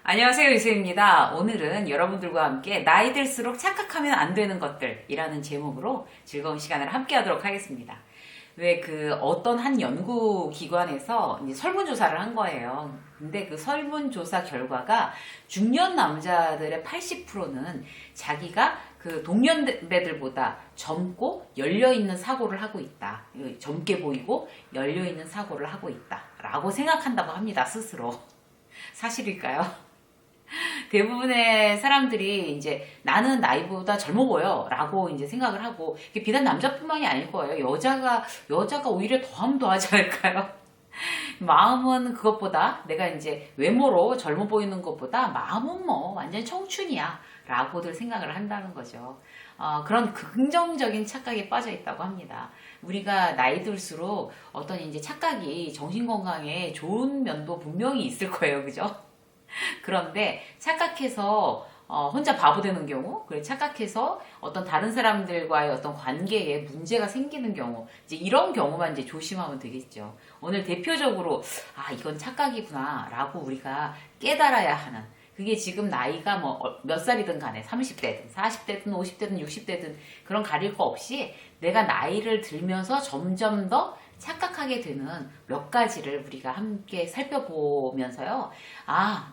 안녕하세요, 유수입니다. 오늘은 여러분들과 함께 나이 들수록 착각하면 안 되는 것들이라는 제목으로 즐거운 시간을 함께 하도록 하겠습니다. 왜 어떤 한 연구기관에서 이제 설문조사를 한 거예요. 근데 그 설문조사 결과가 중년 남자들의 80%는 자기가 그 동년배들보다 젊고 열려있는 사고를 하고 있다. 젊게 보이고 열려있는 사고를 하고 있다. 라고 생각한다고 합니다, 스스로. 사실일까요? 대부분의 사람들이 이제 나는 나이보다 젊어 보여 라고 이제 생각을 하고, 이게 비단 남자뿐만이 아닐 거예요. 여자가 오히려 더하면 더하지 않을까요? 마음은 그것보다, 내가 이제 외모로 젊어 보이는 것보다 마음은 뭐 완전 청춘이야 라고들 생각을 한다는 거죠. 그런 긍정적인 착각에 빠져 있다고 합니다. 우리가 나이 들수록 어떤 이제 착각이 정신건강에 좋은 면도 분명히 있을 거예요. 그죠? 그런데 착각해서 혼자 바보 되는 경우, 그리고 착각해서 어떤 다른 사람들과의 어떤 관계에 문제가 생기는 경우, 이제 이런 경우만 이제 조심하면 되겠죠. 오늘 대표적으로 이건 착각이구나 라고 우리가 깨달아야 하는, 그게 지금 나이가 뭐 몇 살이든 간에 30대든 40대든 50대든 60대든 그런 가릴 거 없이 내가 나이를 들면서 점점 더 착각하게 되는 몇 가지를 우리가 함께 살펴보면서요.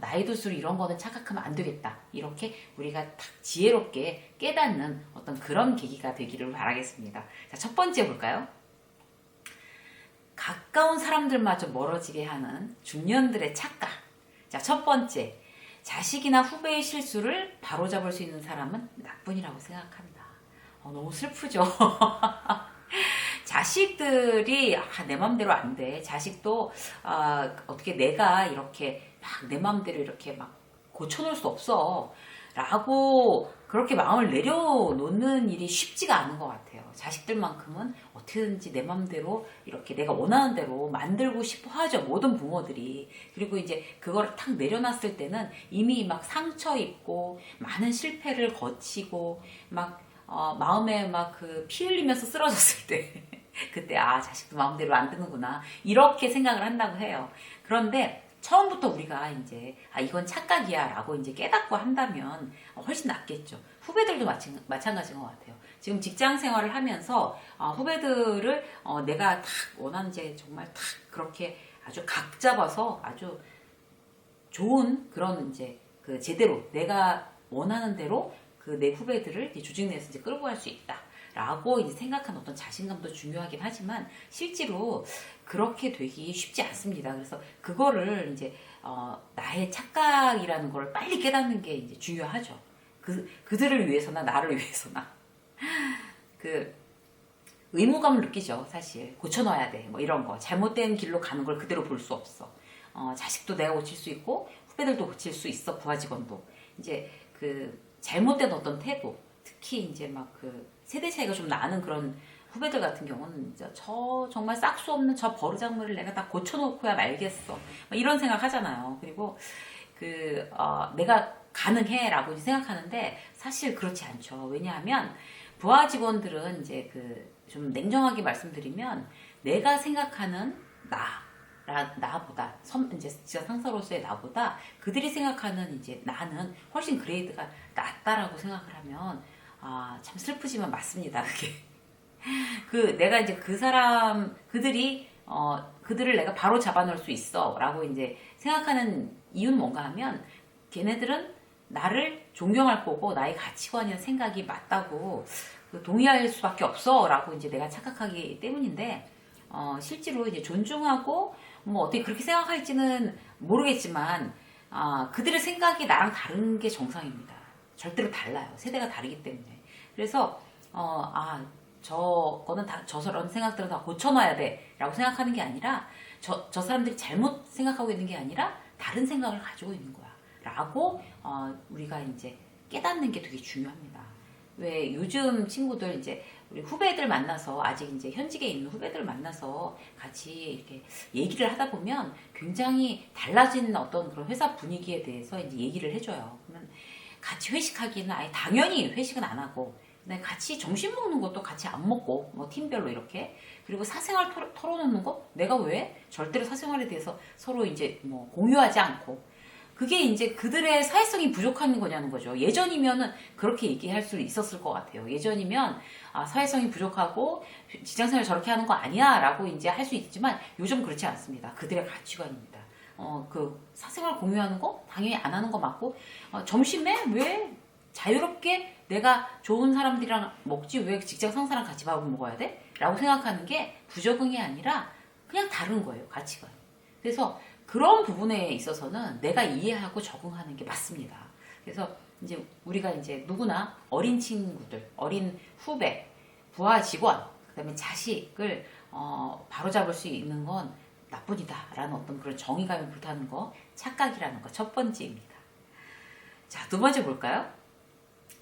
나이 들수록 이런 거는 착각하면 안 되겠다. 이렇게 우리가 딱 지혜롭게 깨닫는 어떤 그런 계기가 되기를 바라겠습니다. 자, 첫 번째 볼까요? 가까운 사람들마저 멀어지게 하는 중년들의 착각. 자, 첫 번째. 자식이나 후배의 실수를 바로잡을 수 있는 사람은 나뿐이라고 생각한다. 너무 슬프죠? 자식들이 내 맘대로 안 돼. 자식도 어떻게 내가 이렇게 막 내 맘대로 이렇게 막 고쳐놓을 수 없어. 라고 그렇게 마음을 내려놓는 일이 쉽지가 않은 것 같아요. 자식들만큼은 어떻게든지 내 맘대로 이렇게 내가 원하는 대로 만들고 싶어 하죠. 모든 부모들이. 그리고 이제 그걸 탁 내려놨을 때는 이미 막 상처 입고 많은 실패를 거치고 막 마음에 막 피 흘리면서 쓰러졌을 때 그때 자식도 마음대로 안 되는구나 이렇게 생각을 한다고 해요. 그런데 처음부터 우리가 이제 이건 착각이야 라고 이제 깨닫고 한다면 훨씬 낫겠죠. 후배들도 마찬가지인 것 같아요. 지금 직장 생활을 하면서 후배들을 내가 탁 원하는 게 정말 탁 그렇게 아주 각 잡아서 아주 좋은 그런 이제 제대로 내가 원하는 대로 내 후배들을 조직 내에서 이제 끌고 갈 수 있다. 라고 이제 생각하는 어떤 자신감도 중요하긴 하지만 실제로 그렇게 되기 쉽지 않습니다. 그래서 그거를 이제 나의 착각이라는 걸 빨리 깨닫는 게 이제 중요하죠. 그들을 위해서나 나를 위해서나 의무감을 느끼죠. 사실 고쳐놔야 돼. 뭐 이런 거 잘못된 길로 가는 걸 그대로 볼 수 없어. 자식도 내가 고칠 수 있고 후배들도 고칠 수 있어. 부하 직원도 이제 잘못된 어떤 태도, 특히 이제 막 세대 차이가 좀 나는 그런 후배들 같은 경우는 정말 싹 수 없는 저 버르장물을 내가 다 고쳐놓고야 말겠어. 이런 생각 하잖아요. 그리고 내가 가능해라고 생각하는데 사실 그렇지 않죠. 왜냐하면 부하 직원들은 이제 좀 냉정하게 말씀드리면 내가 생각하는 나보다 이제 진짜 상사로서의 나보다 그들이 생각하는 이제 나는 훨씬 그레이드가 낮다라고 생각을 하면 참 슬프지만 맞습니다. 그게 내가 이제 그들을 내가 바로 잡아놓을 수 있어라고 이제 생각하는 이유는 뭔가 하면 걔네들은 나를 존경할 거고 나의 가치관이나 생각이 맞다고 동의할 수밖에 없어라고 이제 내가 착각하기 때문인데 실제로 이제 존중하고 뭐 어떻게 그렇게 생각할지는 모르겠지만 그들의 생각이 나랑 다른 게 정상입니다. 절대로 달라요. 세대가 다르기 때문에. 그래서 저거는 다 저런 생각들은 다 고쳐놔야 돼 라고 생각하는 게 아니라 저 사람들이 잘못 생각하고 있는 게 아니라 다른 생각을 가지고 있는 거야 라고 우리가 이제 깨닫는 게 되게 중요합니다. 왜 요즘 친구들 이제 우리 후배들 만나서 아직 이제 현직에 있는 후배들 만나서 같이 이렇게 얘기를 하다 보면 굉장히 달라진 어떤 그런 회사 분위기에 대해서 이제 얘기를 해줘요. 그러면 같이 회식하기는 당연히 회식은 안 하고 같이 점심 먹는 것도 같이 안 먹고 뭐 팀별로 이렇게 그리고 사생활 털어놓는 거 내가 왜 절대로 사생활에 대해서 서로 이제 뭐 공유하지 않고 그게 이제 그들의 사회성이 부족한 거냐는 거죠. 예전이면은 그렇게 얘기할 수 있었을 것 같아요. 예전이면 아, 사회성이 부족하고 직장생활 저렇게 하는 거 아니야 라고 이제 할 수 있지만 요즘 그렇지 않습니다. 그들의 가치관입니다. 그 사생활 공유하는 거 당연히 안 하는 거 맞고 점심에 왜 자유롭게 내가 좋은 사람들이랑 먹지 왜 직장 상사랑 같이 밥을 먹어야 돼? 라고 생각하는 게 부적응이 아니라 그냥 다른 거예요. 가치관이. 그래서 그런 부분에 있어서는 내가 이해하고 적응하는 게 맞습니다. 그래서 이제 우리가 이제 누구나 어린 친구들, 어린 후배, 부하 직원, 그다음에 자식을 바로잡을 수 있는 건 나뿐이다라는 어떤 그런 정의감이 불타는 거, 착각이라는 거 첫 번째입니다. 자, 두 번째 볼까요?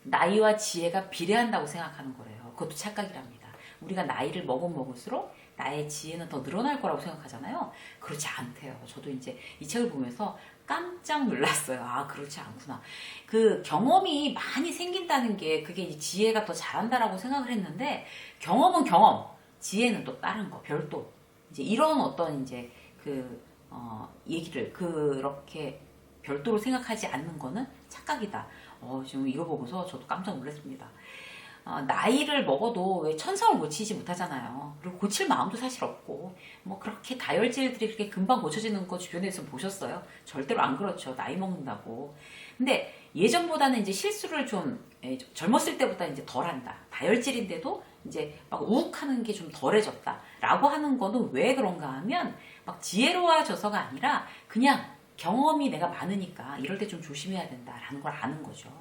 나이와 지혜가 비례한다고 생각하는 거래요. 그것도 착각이랍니다. 우리가 나이를 먹을수록 나의 지혜는 더 늘어날 거라고 생각하잖아요. 그렇지 않대요. 저도 이제 이 책을 보면서 깜짝 놀랐어요. 아, 그렇지 않구나. 그 경험이 많이 생긴다는 게 그게 이제 지혜가 더 잘한다라고 생각을 했는데 경험은 경험, 지혜는 또 다른 거, 별도. 이제 이런 어떤 이제 얘기를 그렇게 별도로 생각하지 않는 거는 착각이다. 지금 이거 보고서 저도 깜짝 놀랐습니다. 나이를 먹어도 왜 천성을 고치지 못하잖아요. 그리고 고칠 마음도 사실 없고, 뭐 그렇게 다혈질들이 그렇게 금방 고쳐지는 거 주변에서 보셨어요? 절대로 안 그렇죠. 나이 먹는다고. 근데 예전보다는 이제 실수를 좀 젊었을 때보다 이제 덜 한다. 다혈질인데도 이제 막 우욱하는 게 좀 덜해졌다. 라고 하는 거는 왜 그런가 하면 막 지혜로워져서가 아니라 그냥 경험이 내가 많으니까 이럴 때 좀 조심해야 된다라는 걸 아는 거죠.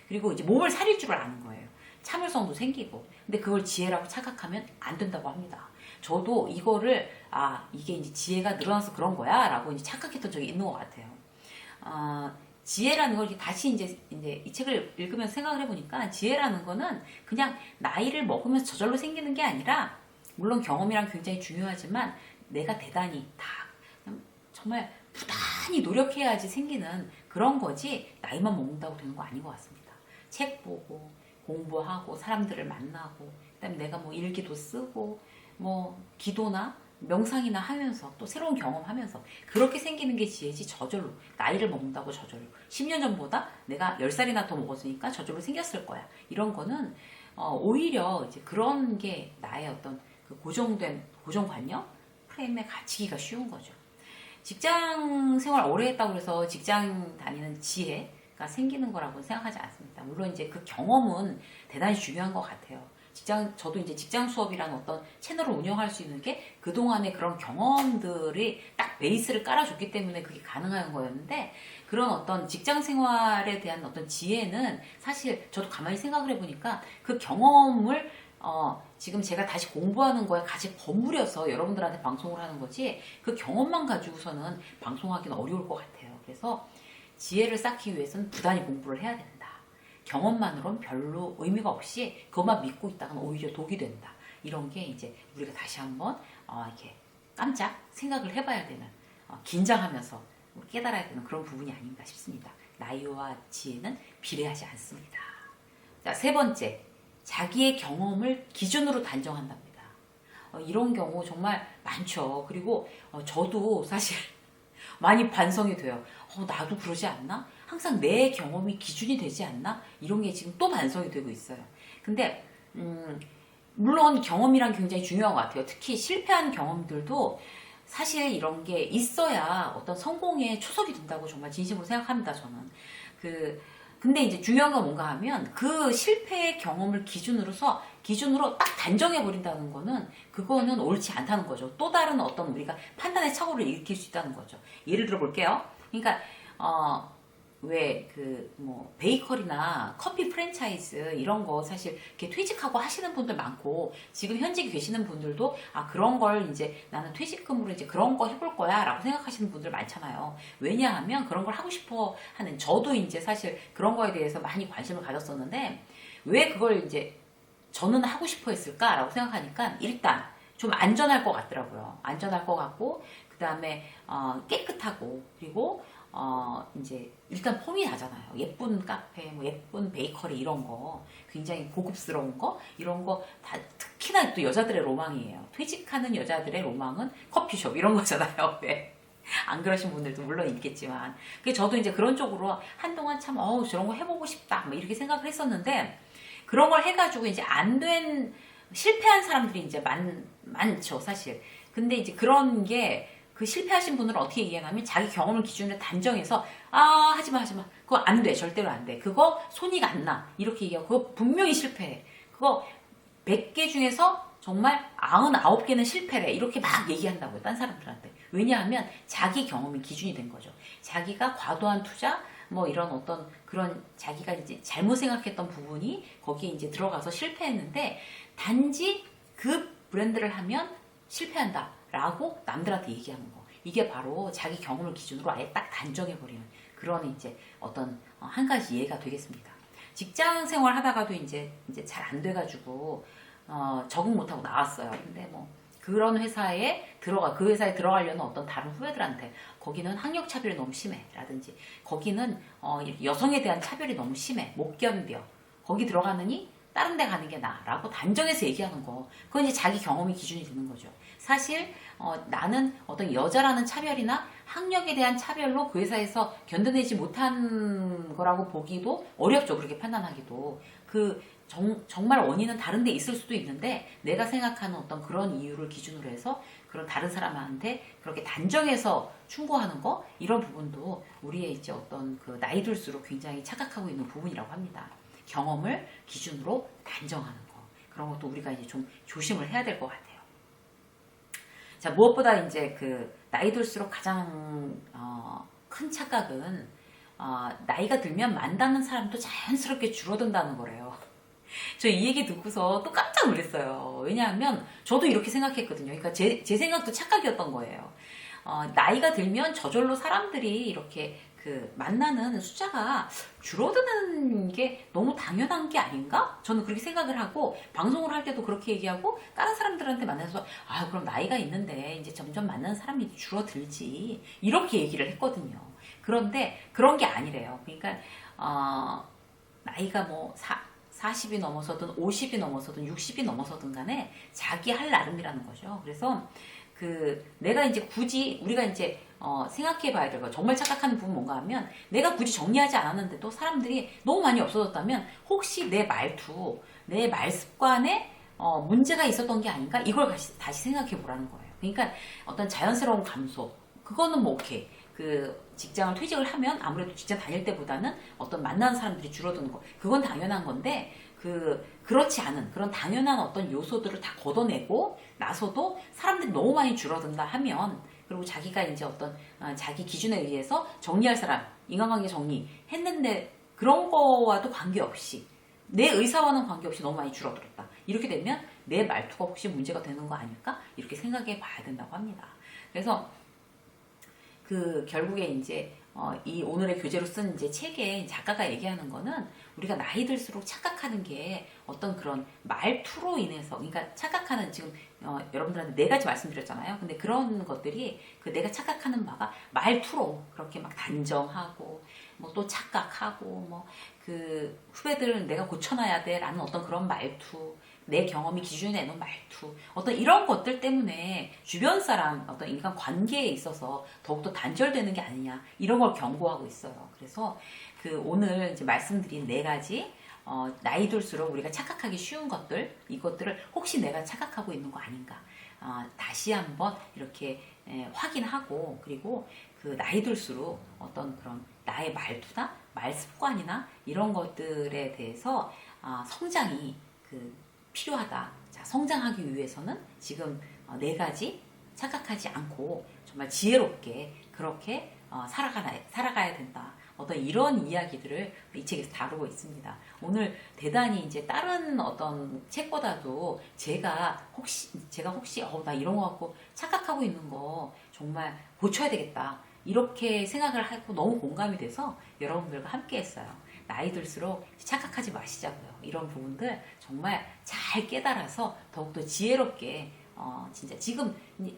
그리고 이제 몸을 사릴 줄을 아는 거예요. 참을성도 생기고. 근데 그걸 지혜라고 착각하면 안 된다고 합니다. 저도 이거를 이게 이제 지혜가 늘어나서 그런 거야 라고 이제 착각했던 적이 있는 것 같아요. 지혜라는 걸 다시 이제 이 책을 읽으면서 생각을 해보니까 지혜라는 거는 그냥 나이를 먹으면서 저절로 생기는 게 아니라 물론 경험이랑 굉장히 중요하지만 내가 대단히 정말 부단히 노력해야지 생기는 그런 거지 나이만 먹는다고 되는 거 아닌 것 같습니다. 책 보고 공부하고 사람들을 만나고 그다음에 내가 뭐 일기도 쓰고 뭐 기도나 명상이나 하면서 또 새로운 경험하면서 그렇게 생기는 게 지혜지 저절로 나이를 먹는다고 저절로 10년 전보다 내가 10살이나 더 먹었으니까 저절로 생겼을 거야. 이런 거는 오히려 이제 그런 게 나의 어떤 그 고정된 고정관념 프레임에 갇히기가 쉬운 거죠. 직장 생활 오래 했다고 해서 직장 다니는 지혜가 생기는 거라고 생각하지 않습니다. 물론 이제 그 경험은 대단히 중요한 것 같아요. 저도 이제 직장 수업이라는 어떤 채널을 운영할 수 있는 게 그동안의 그런 경험들이 딱 베이스를 깔아줬기 때문에 그게 가능한 거였는데 그런 어떤 직장 생활에 대한 어떤 지혜는 사실 저도 가만히 생각을 해보니까 그 경험을 지금 제가 다시 공부하는 거에 같이 버무려서 여러분들한테 방송을 하는 거지 그 경험만 가지고서는 방송하기는 어려울 것 같아요. 그래서 지혜를 쌓기 위해서는 부단히 공부를 해야 된다. 경험만으로는 별로 의미가 없이 그것만 믿고 있다가는 오히려 독이 된다. 이런 게 이제 우리가 다시 한번 이렇게 깜짝 생각을 해봐야 되는 긴장하면서 깨달아야 되는 그런 부분이 아닌가 싶습니다. 나이와 지혜는 비례하지 않습니다. 자, 세 번째. 자기의 경험을 기준으로 단정한답니다. 이런 경우 정말 많죠. 그리고 저도 사실 많이 반성이 돼요. 나도 그러지 않나? 항상 내 경험이 기준이 되지 않나? 이런 게 지금 또 반성이 되고 있어요. 근데 물론 경험이란 굉장히 중요한 것 같아요. 특히 실패한 경험들도 사실 이런 게 있어야 어떤 성공의 초석이 된다고 정말 진심으로 생각합니다. 저는 근데 이제 중요한 건 뭔가 하면 그 실패의 경험을 기준으로 딱 단정해 버린다는 거는 그거는 옳지 않다는 거죠. 또 다른 어떤 우리가 판단의 착오를 일으킬 수 있다는 거죠. 예를 들어 볼게요. 그러니까 왜 베이커리나 커피 프랜차이즈 이런 거 사실 이렇게 퇴직하고 하시는 분들 많고 지금 현직에 계시는 분들도 그런 걸 이제 나는 퇴직금으로 이제 그런 거 해볼 거야라고 생각하시는 분들 많잖아요. 왜냐하면 그런 걸 하고 싶어 하는 저도 이제 사실 그런 거에 대해서 많이 관심을 가졌었는데 왜 그걸 이제 저는 하고 싶어 했을까라고 생각하니까 일단 좀 안전할 것 같더라고요. 안전할 것 같고 그 다음에 깨끗하고 그리고 이제 일단 폼이 나잖아요. 예쁜 카페, 예쁜 베이커리 이런 거 굉장히 고급스러운 거 이런 거 다 특히나 또 여자들의 로망이에요. 퇴직하는 여자들의 로망은 커피숍 이런 거잖아요. 네. 안 그러신 분들도 물론 있겠지만. 저도 이제 그런 쪽으로 한동안 참, 저런 거 해보고 싶다. 뭐 이렇게 생각을 했었는데, 그런 걸 해가지고 이제 안 된, 실패한 사람들이 이제 많죠, 사실. 근데 이제 그런 게, 그 실패하신 분들은 어떻게 얘기하냐면 자기 경험을 기준으로 단정해서 하지마 그거 안 돼, 절대로 안 돼, 그거 손익 안 나, 이렇게 얘기하고 그거 분명히 실패해, 그거 100개 중에서 정말 99개는 실패래, 이렇게 막 얘기한다고요, 딴 사람들한테. 왜냐하면 자기 경험이 기준이 된 거죠. 자기가 과도한 투자 뭐 이런 어떤 그런 자기가 이제 잘못 생각했던 부분이 거기에 이제 들어가서 실패했는데, 단지 그 브랜드를 하면 실패한다 라고 남들한테 얘기하는 거. 이게 바로 자기 경험을 기준으로 아예 딱 단정해버리는 그런 이제 어떤 한 가지 예가 되겠습니다. 직장 생활 하다가도 이제 잘 안 돼가지고, 적응 못하고 나왔어요. 근데 뭐, 그런 회사에 그 회사에 들어가려는 어떤 다른 후배들한테, 거기는 학력 차별이 너무 심해. 라든지, 거기는, 여성에 대한 차별이 너무 심해. 못 견뎌. 거기 들어가느니 다른 데 가는 게 나아. 라고 단정해서 얘기하는 거. 그건 이제 자기 경험이 기준이 되는 거죠. 사실 나는 어떤 여자라는 차별이나 학력에 대한 차별로 그 회사에서 견뎌내지 못한 거라고 보기도 어렵죠. 그렇게 판단하기도. 정말 원인은 다른 데 있을 수도 있는데, 내가 생각하는 어떤 그런 이유를 기준으로 해서 그런 다른 사람한테 그렇게 단정해서 충고하는 거, 이런 부분도 우리의 이제 어떤 그 나이 들수록 굉장히 착각하고 있는 부분이라고 합니다. 경험을 기준으로 단정하는 거. 그런 것도 우리가 이제 좀 조심을 해야 될 것 같아요. 자, 무엇보다 이제 그 나이 들수록 가장 큰 착각은 나이가 들면 만나는 사람도 자연스럽게 줄어든다는 거래요. 저 이 얘기 듣고서 또 깜짝 놀랐어요. 왜냐하면 저도 이렇게 생각했거든요. 그러니까 제 생각도 착각이었던 거예요. 나이가 들면 저절로 사람들이 이렇게 그 만나는 숫자가 줄어드는 게 너무 당연한 게 아닌가? 저는 그렇게 생각을 하고, 방송을 할 때도 그렇게 얘기하고, 다른 사람들한테 만나서 그럼 나이가 있는데 이제 점점 만나는 사람이 줄어들지, 이렇게 얘기를 했거든요. 그런데 그런 게 아니래요. 그러니까 나이가 뭐 40이 넘어서든 50이 넘어서든 60이 넘어서든 간에 자기 할 나름이라는 거죠. 그래서 내가 이제 굳이 우리가 이제 생각해 봐야 될 거, 정말 착각하는 부분 뭔가 하면, 내가 굳이 정리하지 않았는데도 사람들이 너무 많이 없어졌다면 혹시 내 말투, 내 말 습관에 문제가 있었던 게 아닌가, 이걸 다시 생각해 보라는 거예요. 그러니까 어떤 자연스러운 감소, 그거는 뭐 오케이. 직장을 퇴직을 하면 아무래도 직장 다닐 때보다는 어떤 만나는 사람들이 줄어드는 거, 그건 당연한 건데, 그렇지 않은 그런 당연한 어떤 요소들을 다 걷어내고 나서도 사람들이 너무 많이 줄어든다 하면, 그리고 자기가 이제 어떤 자기 기준에 의해서 정리할 사람, 인간관계 정리했는데 그런 거와도 관계없이, 내 의사와는 관계없이 너무 많이 줄어들었다, 이렇게 되면 내 말투가 혹시 문제가 되는 거 아닐까, 이렇게 생각해 봐야 된다고 합니다. 그래서 결국에 이제 이 오늘의 교재로 쓴 이제 책에 작가가 얘기하는 거는, 우리가 나이 들수록 착각하는 게 어떤 그런 말투로 인해서, 그러니까 착각하는, 지금 여러분들한테 4가지 말씀드렸잖아요. 근데 그런 것들이 내가 착각하는 바가 말투로 그렇게 막 단정하고, 뭐 또 착각하고, 뭐 후배들은 내가 고쳐놔야 돼라는 어떤 그런 말투, 내 경험이 기준이 되는 말투, 어떤 이런 것들 때문에 주변 사람, 어떤 인간 관계에 있어서 더욱더 단절되는 게 아니냐, 이런 걸 경고하고 있어요. 그래서 오늘 이제 말씀드린 4가지, 나이 들수록 우리가 착각하기 쉬운 것들, 이것들을 혹시 내가 착각하고 있는 거 아닌가, 다시 한번 이렇게 확인하고, 그리고 나이 들수록 어떤 그런 나의 말투나 말 습관이나 이런 것들에 대해서 성장이 필요하다. 자, 성장하기 위해서는 지금 4가지 착각하지 않고 정말 지혜롭게 그렇게 살아가야 된다. 어떤 이런 이야기들을 이 책에서 다루고 있습니다. 오늘 대단히 이제 다른 어떤 책보다도 제가 혹시 나 이런 거 갖고 착각하고 있는 거 정말 고쳐야 되겠다, 이렇게 생각을 하고 너무 공감이 돼서 여러분들과 함께 했어요. 나이 들수록 착각하지 마시자고요. 이런 부분들 정말 잘 깨달아서 더욱더 지혜롭게, 진짜 지금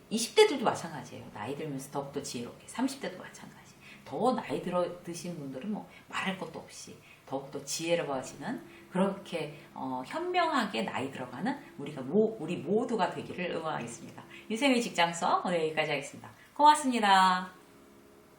20대들도 마찬가지예요. 나이 들면서 더욱더 지혜롭게, 30대도 마찬가지. 더 나이 드신 분들은 뭐 말할 것도 없이 더욱더 지혜로워지는, 그렇게 현명하게 나이 들어가는 우리 모두가 되기를 응원하겠습니다. 유쌤의 직장서 오늘 여기까지 하겠습니다. 고맙습니다.